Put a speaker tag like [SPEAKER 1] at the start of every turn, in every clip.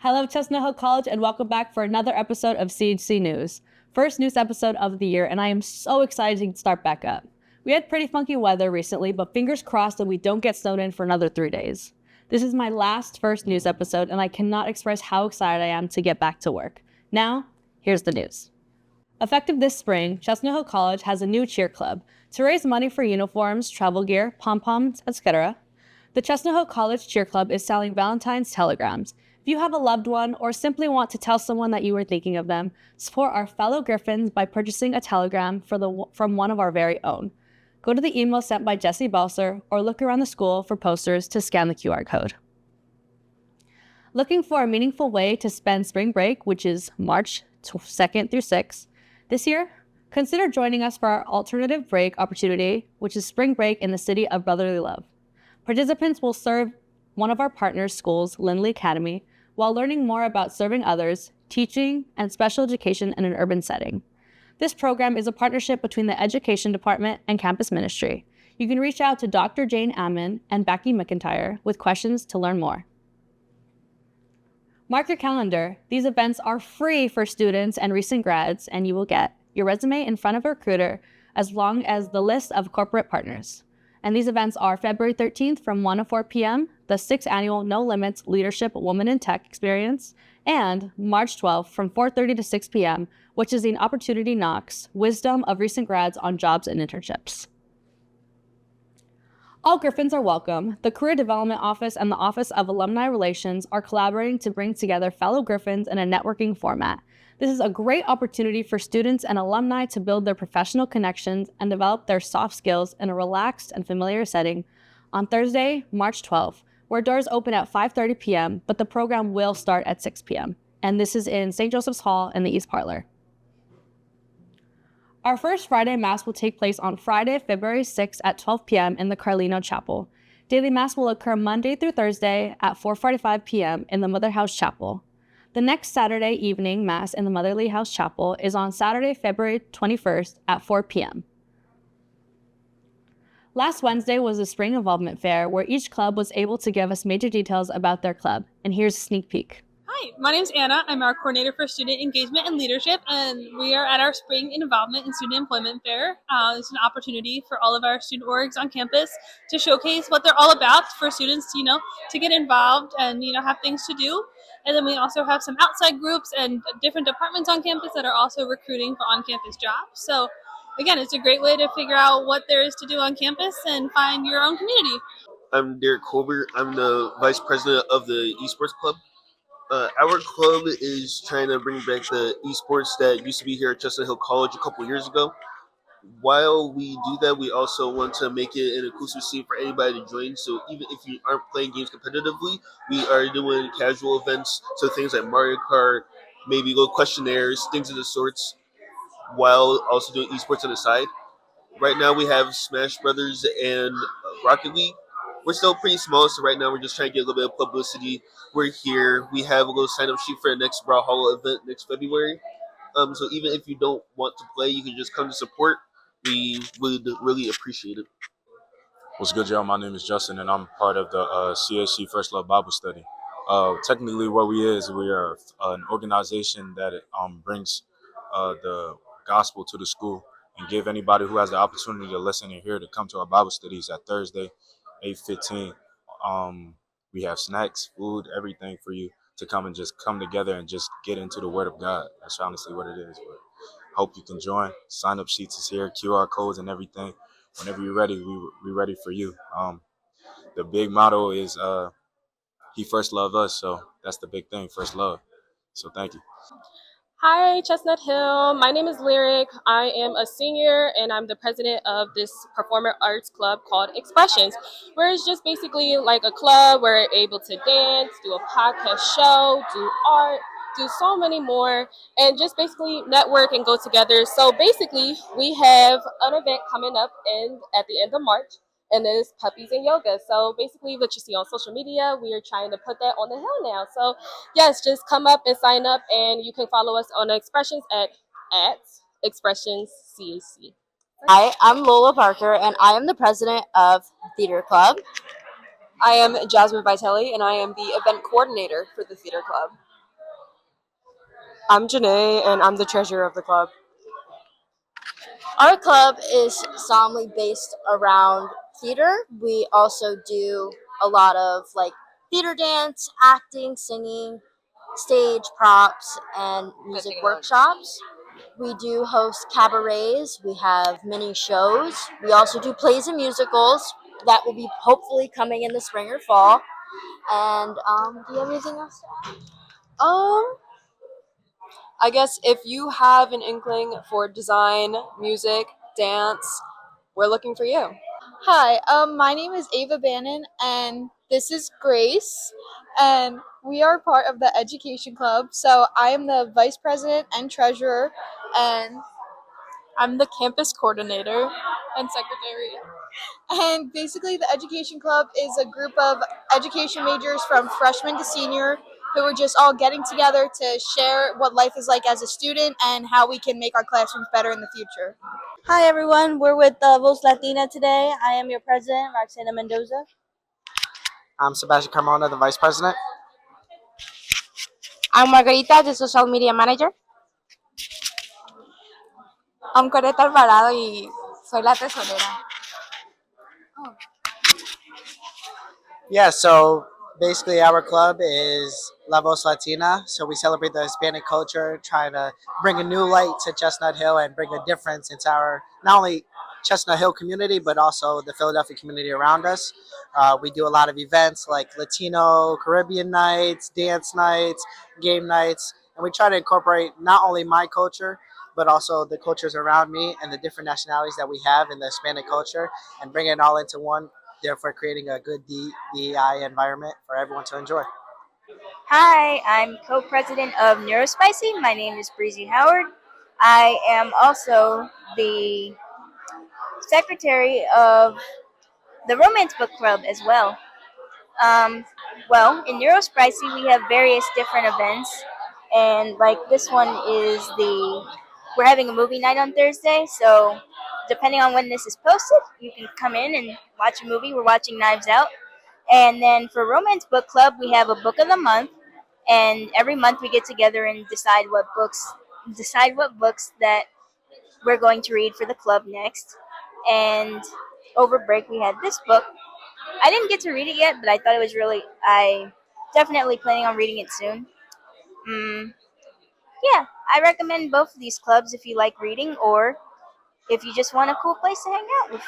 [SPEAKER 1] Hello, Chestnut Hill College, and welcome back for another episode of CHC News. First news episode of the year, and I am so excited to start back up. We had pretty funky weather recently, but fingers crossed that we don't get snowed in for another 3 days. This is my first news episode, and I cannot express how excited I am to get back to work. Now, here's the news. Effective this spring, Chestnut Hill College has a new cheer club to raise money for uniforms, travel gear, pom-poms, etc. The Chestnut Hill College Cheer Club is selling Valentine's telegrams. If you have a loved one or simply want to tell someone that you were thinking of them, support our fellow Griffins by purchasing a telegram from one of our very own. Go to the email sent by Jesse Balser or look around the school for posters to scan the QR code. Looking for a meaningful way to spend spring break, which is March 2nd through 6th, this year? Consider joining us for our alternative break opportunity, which is spring break in the city of brotherly love. Participants will serve one of our partners' schools, Lindley Academy, while learning more about serving others, teaching, and special education in an urban setting. This program is a partnership between the Education Department and Campus Ministry. You can reach out to Dr. Jane Ammon and Becky McIntyre with questions to learn more. Mark your calendar. These events are free for students and recent grads, and you will get your resume in front of a recruiter as long as the list of corporate partners. And these events are February 13th from 1 to 4 p.m., the 6th Annual No Limits Leadership Woman in Tech Experience, and March 12th from 4:30 to 6 p.m., which is the Opportunity Knocks, Wisdom of Recent Grads on Jobs and Internships. All Griffins are welcome. The Career Development Office and the Office of Alumni Relations are collaborating to bring together fellow Griffins in a networking format. This is a great opportunity for students and alumni to build their professional connections and develop their soft skills in a relaxed and familiar setting on Thursday, March 12th, where doors open at 5:30 p.m., but the program will start at 6 p.m., and this is in St. Joseph's Hall in the East Parlor. Our first Friday Mass will take place on Friday, February 6th at 12 p.m. in the Carlino Chapel. Daily Mass will occur Monday through Thursday at 4:45 p.m. in the Mother House Chapel. The next Saturday evening Mass in the Motherly House Chapel is on Saturday, February 21st at 4 p.m. Last Wednesday was the Spring Involvement Fair, where each club was able to give us major details about their club. And here's a sneak peek.
[SPEAKER 2] Hi, my name is Anna. I'm our coordinator for student engagement and leadership, and we are at our Spring Involvement and Student Employment Fair. It's an opportunity for all of our student orgs on campus to showcase what they're all about for students, to get involved and, have things to do. And then we also have some outside groups and different departments on campus that are also recruiting for on-campus jobs. So again, it's a great way to figure out what there is to do on campus and find your own community.
[SPEAKER 3] I'm Derek Colbert. I'm the vice president of the esports club. Our club is trying to bring back the esports that used to be here at Chestnut Hill College a couple years ago. While we do that, we also want to make it an inclusive scene for anybody to join. So even if you aren't playing games competitively, we are doing casual events. So things like Mario Kart, maybe little questionnaires, things of the sorts, while also doing esports on the side. Right now we have Smash Brothers and Rocket League. We're still pretty small, so right now we're just trying to get a little bit of publicity. We're here. We have a little sign-up sheet for the next Brawlhalla event next February. So even if you don't want to play, you can just come to support. We would really appreciate it.
[SPEAKER 4] What's good, y'all? My name is Justin, and I'm part of the CHC First Love Bible Study. Technically, what we are an organization that brings the gospel to the school and give anybody who has the opportunity to listen and hear to come to our Bible studies at Thursday, 8:15. We have snacks, food, everything for you to come and just come together and just get into the Word of God. That's honestly what it is. But hope you can join. Sign-up sheets is here, QR codes and everything. Whenever you're ready, we're ready for you. The big motto is He first loved us, so that's the big thing, first love. So thank you.
[SPEAKER 5] Hi, Chestnut Hill. My name is Lyric. I am a senior, and I'm the president of this performing arts club called Expressions, where it's just basically like a club where we're able to dance, do a podcast show, do art, do so many more, and just basically network and go together. So basically, we have an event coming up at the end of March, and it's Puppies and Yoga. So basically what you see on social media, we are trying to put that on the hill now. So yes, just come up and sign up, and you can follow us on Expressions at Expressions CAC.
[SPEAKER 6] Hi, I'm Lola Parker, and I am the president of Theater Club.
[SPEAKER 7] I am Jasmine Vitelli, and I am the event coordinator for the Theater Club. I'm Janae, and I'm the treasurer of the club.
[SPEAKER 6] Our club is solemnly based around theater. We also do a lot of like theater dance, acting, singing, stage props, and music workshops. We do host cabarets. We have mini shows. We also do plays and musicals that will be hopefully coming in the spring or fall. And do you have anything else to add?
[SPEAKER 7] Um, I guess if you have an inkling for design, music, dance, we're looking for you.
[SPEAKER 8] Hi, my name is Ava Bannon, and this is Grace, and we are part of the Education Club. So I am the vice president and treasurer, and
[SPEAKER 2] I'm the campus coordinator and secretary.
[SPEAKER 8] and basically the Education Club is a group of education majors from freshman to senior who are just all getting together to share what life is like as a student and how we can make our classrooms better in the future.
[SPEAKER 6] Hi everyone, we're with Voz Latina today. I am your president, Roxana Mendoza.
[SPEAKER 9] I'm Sebastian Carmona, the vice president.
[SPEAKER 6] I'm Margarita, the social media manager.
[SPEAKER 8] I'm Coretta Alvarado y soy la tesorera.
[SPEAKER 9] Yeah, so basically our club is La Voz Latina. So we celebrate the Hispanic culture, trying to bring a new light to Chestnut Hill and bring a difference into our, not only Chestnut Hill community, but also the Philadelphia community around us. We do a lot of events like Latino, Caribbean nights, dance nights, game nights, and we try to incorporate not only my culture, but also the cultures around me and the different nationalities that we have in the Hispanic culture and bring it all into one, therefore creating a good DEI environment for everyone to enjoy.
[SPEAKER 10] Hi, I'm co-president of Neurospicy. My name is Breezy Howard. I am also the secretary of the Romance Book Club as well. Well, in Neurospicy we have various different events, and like this one is we're having a movie night on Thursday, so depending on when this is posted, you can come in and watch a movie. We're watching Knives Out. And then for Romance Book Club, we have a book of the month, and every month we get together and decide what books that we're going to read for the club next. And over break we had this book. I didn't get to read it yet, but I thought it was I definitely planning on reading it soon. Yeah, I recommend both of these clubs if you like reading or if you just want a cool place to hang out with.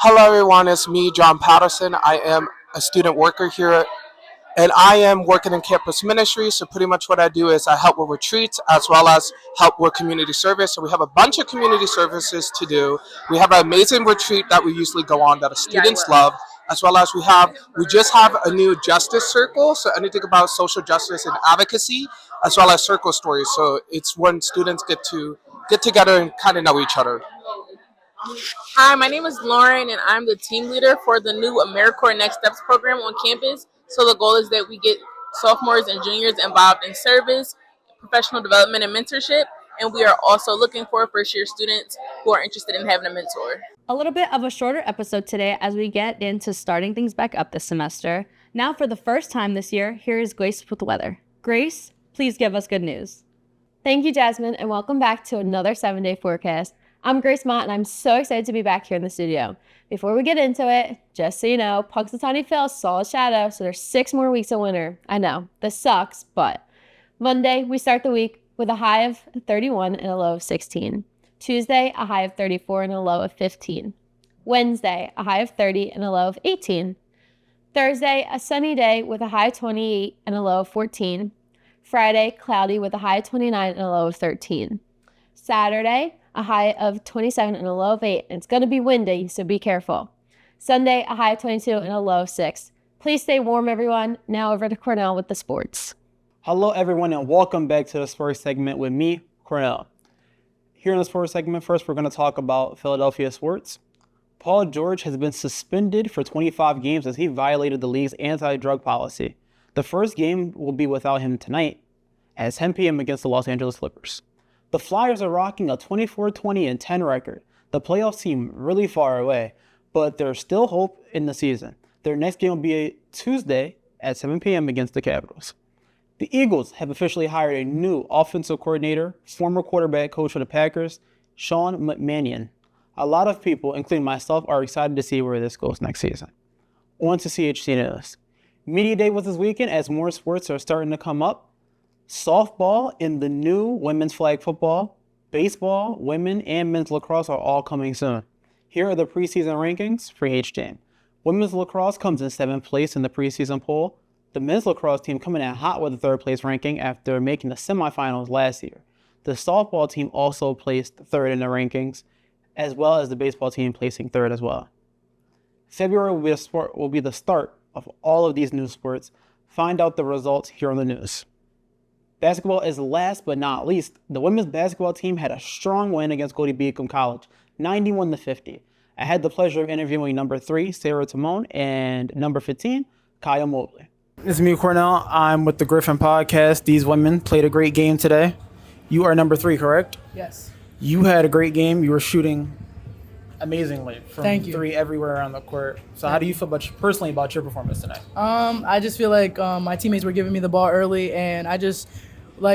[SPEAKER 9] Hello, everyone. It's me, John Patterson. I am a student worker here, and I am working in campus ministry. So pretty much what I do is I help with retreats as well as help with community service. So we have a bunch of community services to do. We have an amazing retreat that we usually go on that the students love, as well as we just have a new justice circle. So anything about social justice and advocacy, as well as circle stories. So it's when students get together and kind of know each other.
[SPEAKER 7] Hi, my name is Lauren, and I'm the team leader for the new AmeriCorps Next Steps program on campus. So the goal is that we get sophomores and juniors involved in service, professional development, and mentorship. And we are also looking for first-year students who are interested in having a mentor.
[SPEAKER 1] A little bit of a shorter episode today as we get into starting things back up this semester. Now, for the first time this year, here is Grace with the weather. Grace, please give us good news. Thank you, Jasmine, and welcome back to another 7-day forecast. I'm Grace Mott, and I'm so excited to be back here in the studio. Before we get into it, just so you know, Punxsutawney Phil saw a shadow, so there's 6 more weeks of winter. I know, this sucks, but Monday, we start the week with a high of 31 and a low of 16. Tuesday, a high of 34 and a low of 15. Wednesday, a high of 30 and a low of 18. Thursday, a sunny day with a high of 28 and a low of 14. Friday, cloudy with a high of 29 and a low of 13. Saturday, a high of 27 and a low of 8. And it's going to be windy, so be careful. Sunday, a high of 22 and a low of 6. Please stay warm, everyone. Now over to Cornell with the sports.
[SPEAKER 11] Hello, everyone, and welcome back to the sports segment with me, Cornell. Here in the sports segment, first, we're going to talk about Philadelphia sports. Paul George has been suspended for 25 games as he violated the league's anti-drug policy. The first game will be without him tonight at 10 p.m. against the Los Angeles Clippers. The Flyers are rocking a 24-20-10 record. The playoffs seem really far away, but there's still hope in the season. Their next game will be Tuesday at 7 p.m. against the Capitals. The Eagles have officially hired a new offensive coordinator, former quarterback coach for the Packers, Sean McManion. A lot of people, including myself, are excited to see where this goes next season. On to CHC News. Media Day was this weekend as more sports are starting to come up. Softball and the new women's flag football, baseball, women, and men's lacrosse are all coming soon. Here are the preseason rankings for each team. Women's lacrosse comes in 7th place in the preseason poll. The men's lacrosse team coming in hot with a 3rd place ranking after making the semifinals last year. The softball team also placed 3rd in the rankings, as well as the baseball team placing 3rd as well. February will be the start of all of these new sports. Find out the results here on the news. Basketball is last but not least. The women's basketball team had a strong win against Cody Beacom College, 91-50. I had the pleasure of interviewing number 3, Sarah Timone, and number 15, Kaya Mobley. This is me, Cornell. I'm with the Griffin Podcast. These women played a great game today. You are number 3, correct?
[SPEAKER 12] Yes.
[SPEAKER 11] You had a great game. You were shooting amazingly from
[SPEAKER 12] Thank you.
[SPEAKER 11] 3 everywhere around the court. So how do you feel personally about your performance tonight?
[SPEAKER 12] I just feel like my teammates were giving me the ball early, and I just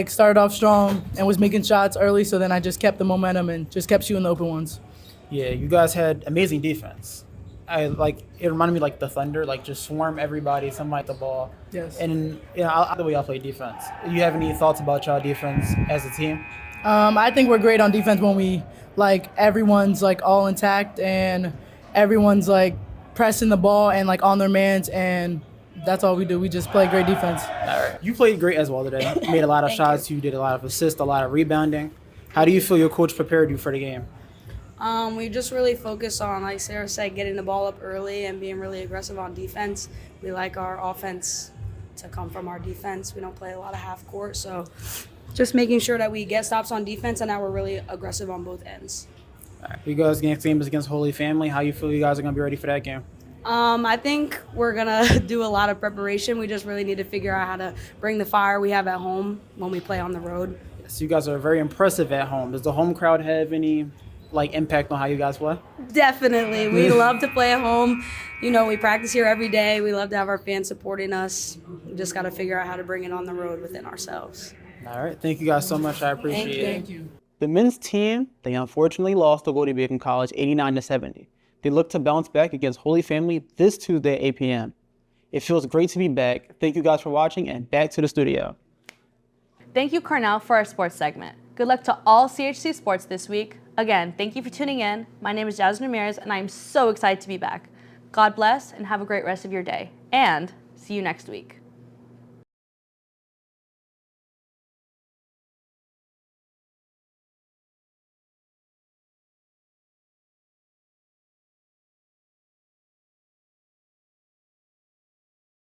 [SPEAKER 12] started off strong and was making shots early. So then I just kept the momentum and just kept shooting the open ones.
[SPEAKER 11] Yeah, you guys had amazing defense. It reminded me like the Thunder, just swarm everybody, somebody at the ball.
[SPEAKER 12] Yes.
[SPEAKER 11] And I the way y'all play defense. You have any thoughts about y'all defense as a team?
[SPEAKER 12] I think we're great on defense when we everyone's all intact and everyone's pressing the ball and on their mans, and that's all we do. We just play great defense.
[SPEAKER 11] All right. You played great as well today. You made a lot of shots. You did a lot of assists, a lot of rebounding. How do you feel your coach prepared you for the game?
[SPEAKER 13] We just really focus on, like Sarah said, getting the ball up early and being really aggressive on defense. We like our offense to come from our defense. We don't play a lot of half court, so just making sure that we get stops on defense and that we're really aggressive on both ends.
[SPEAKER 11] All right. You guys' game is against Holy Family. How you feel you guys are going to be ready for that game?
[SPEAKER 13] I think we're going to do a lot of preparation. We just really need to figure out how to bring the fire we have at home when we play on the road.
[SPEAKER 11] Yes, you guys are very impressive at home. Does the home crowd have any impact on how you guys play?
[SPEAKER 13] Definitely. We love to play at home. We practice here every day. We love to have our fans supporting us. We just got to figure out how to bring it on the road within ourselves.
[SPEAKER 11] All right. Thank you guys so much. I appreciate it.
[SPEAKER 12] Thank you.
[SPEAKER 11] The men's team, they unfortunately lost to Cody Beacom College 89-70. They look to bounce back against Holy Family this Tuesday at 8 p.m. It feels great to be back. Thank you guys for watching, and back to the studio.
[SPEAKER 1] Thank you, Cornell, for our sports segment. Good luck to all CHC sports this week. Again, thank you for tuning in. My name is Jasmine Ramirez, and I'm so excited to be back. God bless, and have a great rest of your day. And see you next week.